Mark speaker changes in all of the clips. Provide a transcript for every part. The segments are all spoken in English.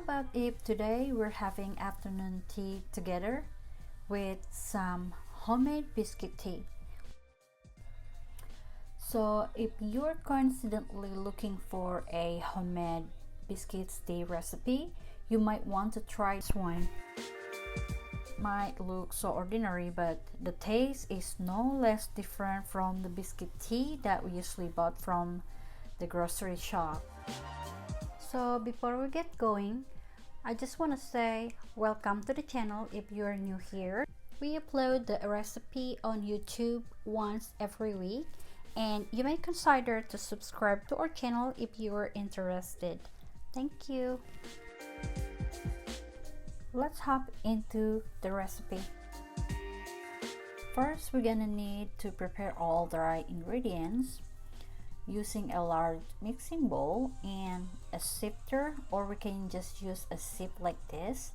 Speaker 1: about if today we're having afternoon tea together with some homemade biscuit tea? So if you're coincidentally looking for a homemade biscuits tea recipe, you might want to try this one. Might look so ordinary, but the taste is no less different from the biscuit tea that we usually bought from the grocery shop. So before we get going, I just want to say welcome to the channel if you're new here. We upload the recipe on YouTube once every week, and you may consider to subscribe to our channel if you are interested. Thank you. Let's hop into the recipe. First, we're gonna need to prepare all the dry ingredients using a large mixing bowl and a sifter, or we can just use a sieve like this.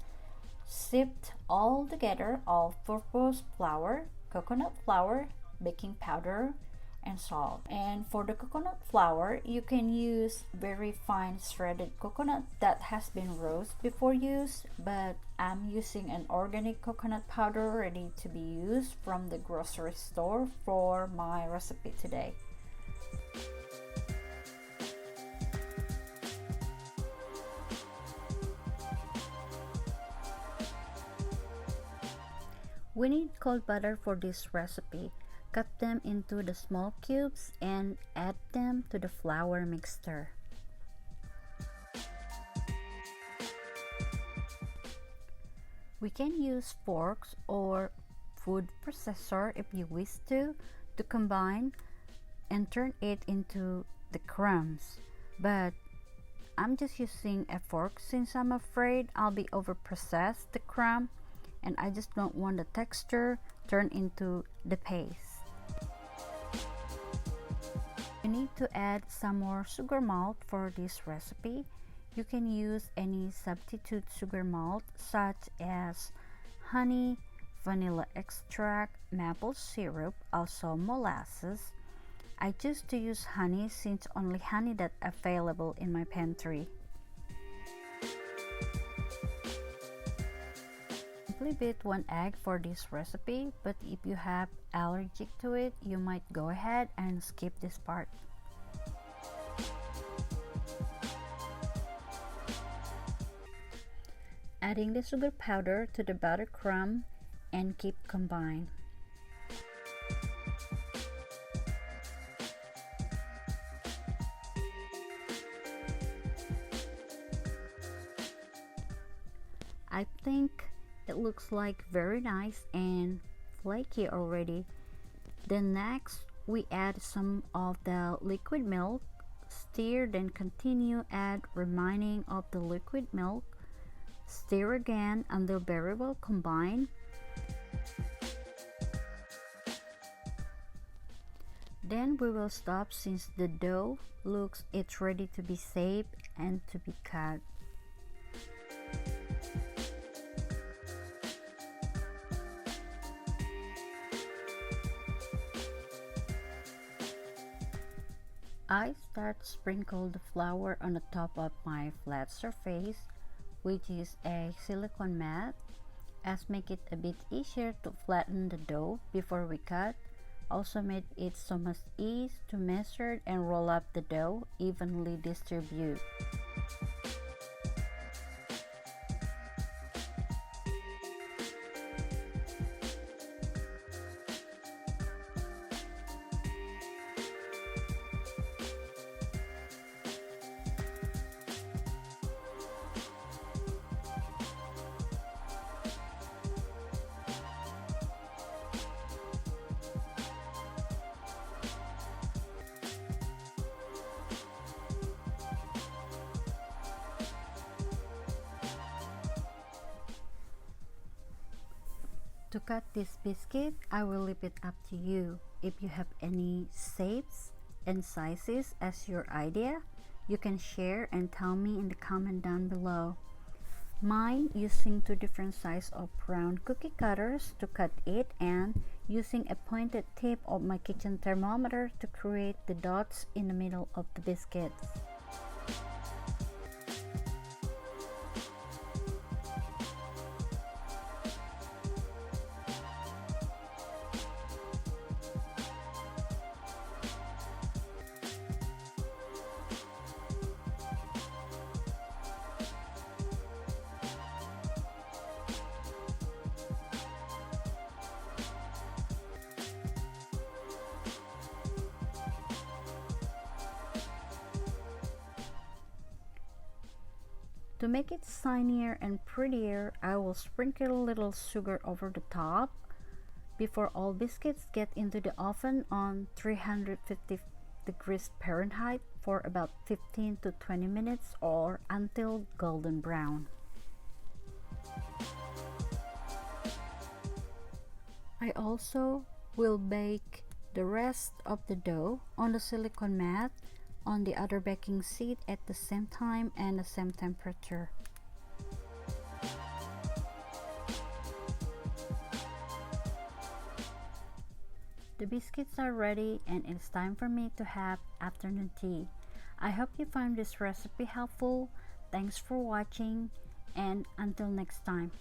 Speaker 1: Sift all together all-purpose flour, coconut flour, baking powder, and salt. And for the coconut flour, you can use very fine shredded coconut that has been roasted before use, but I'm using an organic coconut powder ready to be used from the grocery store for my recipe today. We need cold butter for this recipe. Cut them into the small cubes and add them to the flour mixture. We can use forks or food processor if you wish to combine and turn it into the crumbs. But I'm just using a fork since I'm afraid I'll be over-processed the crumb, and I just don't want the texture turn into the paste. You need to add some more sugar malt for this recipe. You can use any substitute sugar malt such as honey, vanilla extract, maple syrup, also molasses. I choose to use honey since only honey that's available in my pantry. Simply beat 1 egg for this recipe, but if you have allergic to it, you might go ahead and skip this part. Adding the sugar powder to the butter crumb and keep combine. I think it looks like very nice and flaky already. Then next we add some of the liquid milk, stir, then continue add remaining of the liquid milk, stir again until very well combined. Then we will stop since the dough looks it's ready to be shaped and to be cut. I start sprinkle the flour on the top of my flat surface, which is a silicone mat, as make it a bit easier to flatten the dough before we cut. Also made it so much ease to measure and roll up the dough evenly distribute. To cut this biscuit, I will leave it up to you. If you have any shapes and sizes as your idea, you can share and tell me in the comment down below. Mine using 2 different size of round cookie cutters to cut it, and using a pointed tip of my kitchen thermometer to create the dots in the middle of the biscuits. To make it shinier and prettier, I will sprinkle a little sugar over the top. Before all biscuits get into the oven on 350 degrees Fahrenheit for about 15 to 20 minutes or until golden brown. I also will bake the rest of the dough on the silicone mat on the other baking sheet at the same time and the same temperature. The biscuits are ready and it's time for me to have afternoon tea. I hope you found this recipe helpful. Thanks for watching and until next time.